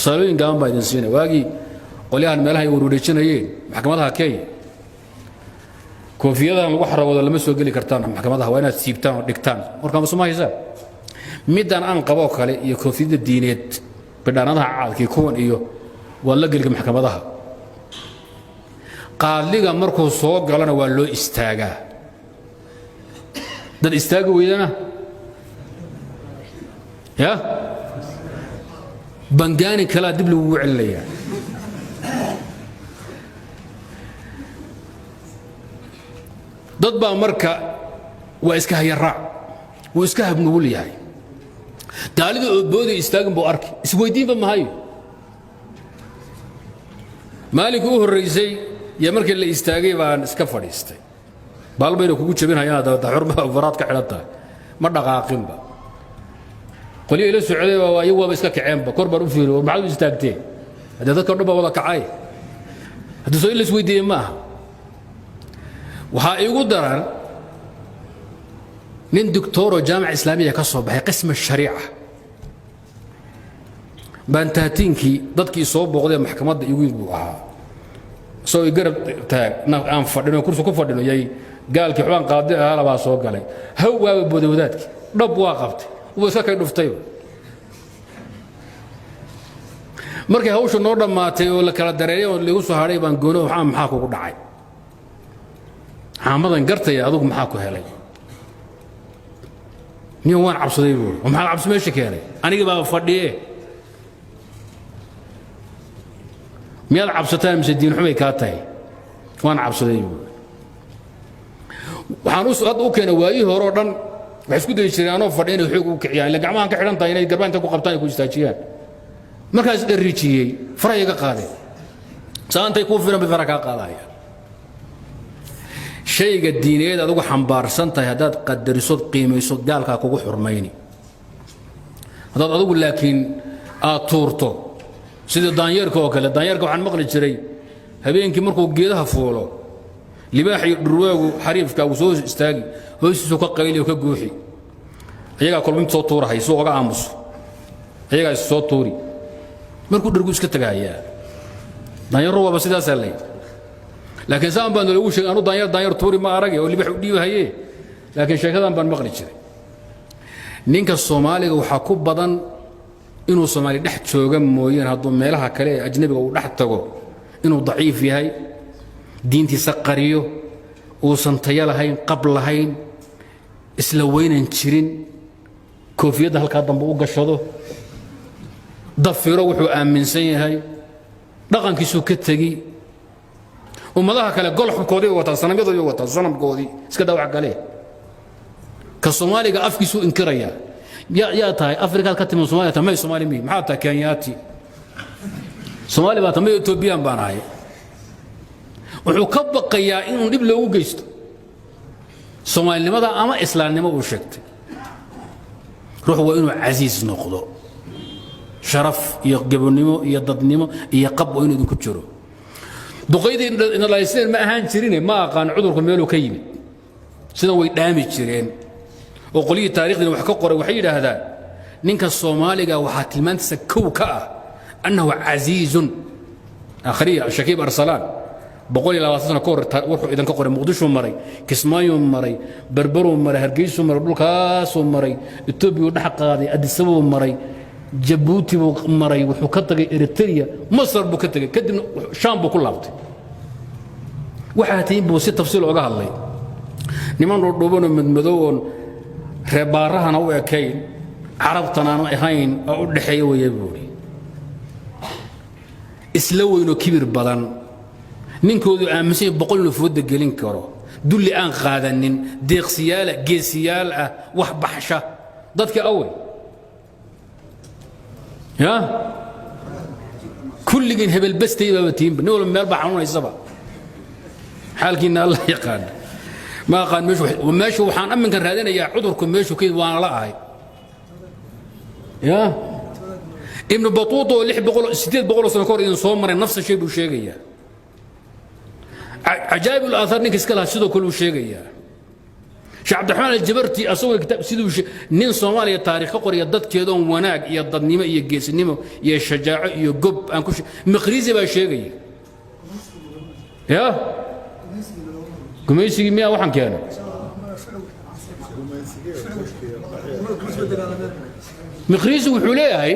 tusaalooyin gaaban baa idin siinay waagii qolyahan meelaha ay wareejinayeen maxkamadaha Kenya koofiyadahan lagu xaraboodo lama soo gali kartaan maxkamadaha waa inaad siibtaan oo dhigtaan marka ma Soomaaliya midaan aan qabo kale iyo koofiyada diineed bidhaanadaha caadkii kuwan iyo waa la galga maxkamadaha qaaliga markuu soo galana waa loo istaagaa dad istaaga weydana ya bangaani kala dib lagu celinayaa dad baa marka waa iska hayaraac wuu iska habnuul yahay daalida oo boodi istaagan buu arkay isweydiinba mahayo maalinka u horeysay ya markii la istaagay baan iska fadhiistay balbayna kugu jabinayaan dad xurma faraad ka xilata ma dhaqaaqinba qoliyo ila socday waa ayagu waa iska kaceenba korbar u fiiro maxaa u istaagtay hada dadka dhaba wada kacay hada soo ila isweydiiyay ma waxa igu daran nin doctor jaamac islaamiya ka soo baxay qism shariica bantaatiinki dadkii soo booqday maxkamadda igu buu ahaa soo garab taag aan fadhino kursi ku fadhino yay gaalkii xubaan qaadi ah laba soo galay haw waa booday wadaadki dhab waa qabtay uu iska kay dhuftay markii hawshu noo dhamaatay oo la kala dareeray oo lagu soo haray baan goono waxa maxaa kugu dhacay xamadan gartay adigu maxaa ku helay nin waan cabsaday buu maxaa cabsi meesha keenay aniga baa fadhiye miyaad cabsataan mise diin xumay ka tahay waan cabsaday buu waxaan u keenay waayii hore oo dhan wax isku day jireen oo fadhiin xoog u kiciyaan la gacmahan ka xiran tahay inay garbaanta ku qabtaan ku istaajiyaan markaas dherijiyay farayga qaadeen saantay ku filan bi faraka qaadaya shayga diineed adigu xambaarsan tahay hadaad qadariso qiimayso gaalka kugu xurmayni hadaad adigu laakiin aad tuurto sida daanyeerka oo kale daanyeerka waxaan maqli jiray habeenkii markuu geedaha fuulo libaaxi dhurwaagu xariifka uu soo istaagi hoostiisu ka qayliyo ka guuxi ayaga kulmin soo tuurahay soo oga aamuso ayaga soo tuuri markuu dhirgu iska tagayaa daanyeero waa sidaas leey laakiin saan baan lagu sheegay anu daanyeer tuuri ma aragay oo libaax u dhiibahaye laakiin sheekadan baan maqli jiray ninka Soomaaliga waxa ku badan inuu Soomaali dhex jooga mooyeen hadduu meelaha kale ee ajnabiga uu dhex tago inuu daciif yahay diintiisa qariyo uusan tayo lahayn qab lahayn isla weynan jirin koofiyada halka dambe u gashado dafiro wuxuu aaminsan yahay dhaqankiisu ka tagi ummadaha kale golxkoodii wata sanamyadooda wata sanamkoodii iska daawac gale ka Soomaaliga afkiisu inkiraya ya tahay Afrika ka timo Soomaaliya tamay Soomaali mi maxaa ta Kenyaati Soomaali baa tamay Ethiopian baan ahay wuxuu ka baqayaa inuu dib loogu geysto Soomaalinimada ama Islaamnimo uu sheegtay ruux waa inuu aziis noqdo sharaf iyo gabonimo iyo dadnimo iyo qab waa inuu ku jiro duqeydii in la isleen ma ahaan jirin ma aqaan cudurku meelu ka yimid sida way dhaami jireen oo qoliyii taariikhdina wax ka qoray waxay yiraahdaan ninka Soomaaliga waxa tilmaantiisa kow ka ah annahu aziizun akhriya shakiib arsalan boqol ila wasana koor wuxuu idan ka qoray muqdisho maray kismaayo maray berbero maray hargeyso maray dhulkaas oo maray Itoobiya dhax qaaday Addis Ababa maray Djibouti buu maray wuxuu ka tagay Eritrea Masar buu ka tagay kadibna Shaam buu ku laabtay waxa tiin buu si tafsiil uga hadlay niman dhooban madmadow reebaarahana u ekeyn carabtana aan ahayn oo u dhaxeeyo way buuri isla weyno kibir badan ninkoodu aaminsan boqol nufuud gelin karo dulli aan qaadanin deeqsiyaal geesiyaal ah wax baxsha dadka away ya kulligin hebel bastay baatiin nool meel baa xanuunaysaba xaalkiina Allah yaqaan ما قال ماشي وحان أمن كان هذين يا عذركم ماشي كذا وأنا لا هاي يا ابن بطوطة اللي بقول ستين بقول سنكور إن صومر نفس الشيء بوشيء عجائب الآثار نكس كلها شدوا كل شيء sheekh cabdiraxmaan aljabarti asagoo kitaab siduu nin Soomaaliya taariikh qoriya dadkeeda oo wanaag iyo dadnimo iyo geesinimo iyo shajaaco iyo gob aan ku Maqrizi baa sheegay ya gumaysigii miyaa waxaan keenay Maqrizi wuxuu leeyahay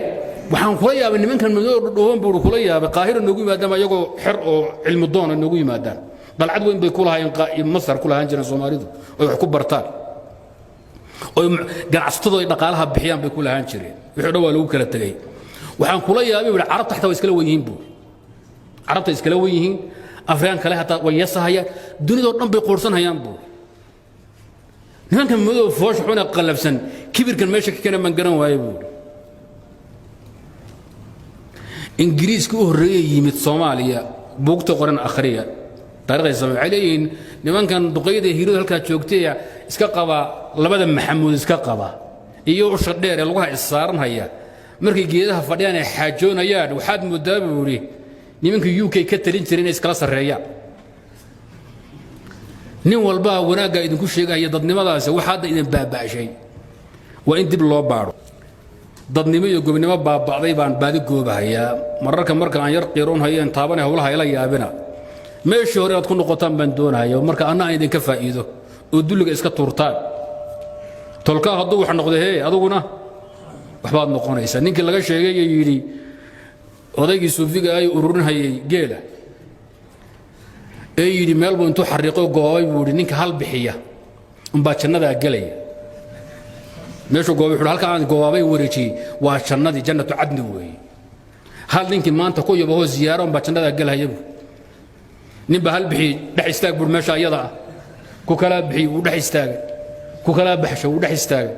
waxaan kula yaabay nimankan madoo dhooban buu kula yaabay qaahiro noogu yimaadaan ayagoo xir oo cilmi doon noogu yimaadaan qalcad weyn bay ku lahaayeen Masar ku lahaan jireen Soomaalidu oo wax ku bartaan oo ganacsatada dhaqaalaha bixiyaan bay ku lahaan jireen wixii dhaw lagu kala tagay waxaan kula yaabay wal carabta xataa way iskala weeyeen buu carabta iskala weeyeen Afrikaan kale hataa way yasahayaan dunida dhan bay qoorsan hayaan buu nimankan madoo foosh xuna qalabsan kibirkan meesha ka keenan garan waayo buu ingiriisku u horeeyay yimid Soomaaliya buugta qoran akhriya taariikhda Soomaaliyeed nimankan duqeyda hiirada halka joogtay iska qaba labada maxamuud iska qaba iyo usha dheer ee lagu saaran haya markii geedaha fadhiyaan ay xaajoonayaan waxaad moodaa buu nimanka UK ka talin jireen iskala sareeyaan nin walba wanaaga idinku sheegaya dadnimadaas waxaad idin baabaashay waa in dib loo baaro dadnimo iyo gobnimo baabaaday baan baadi goobahayaa mararka aan yar qiroon hayeen taabanay hawlaha ila yaabina meeshii hore aad ku noqotaan baan doonayo marka anna idin ka faa'iido oo duliga iska tuurtaan tolka hadduu wax noqday aduguna waxbaad noqonaysaa ninkii laga sheegay yiri odaygii suufiga ay ururin hayay geela ee yiri meel buu intuu xariiqo goobay buu ninka hal bixiya baa jannada galaya meesha goobay wuxuu halka aan goobay wareejiyay waa jannadii jannatu cadni weey hal ninkii maanta ku yabaho ziyaaro baa jannada galaya nin baa hal bixi dhex istaag bur meesha ayada ku kala bixi uu dhex istaag ku kala baxsho uu dhex istaag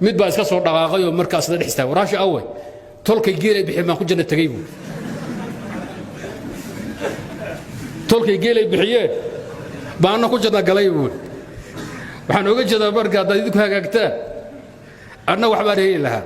mid baa iska soo dhaqaaqay oo markaas dhex istaag waraashi away tolkay geelay bixi ma ku jannada tagay buu tolkay geelay bixiyeen baana ku jannada galay buu waxaan oga jeedaa marka dad idinku hagaagtaan أنا وحبا رهي لها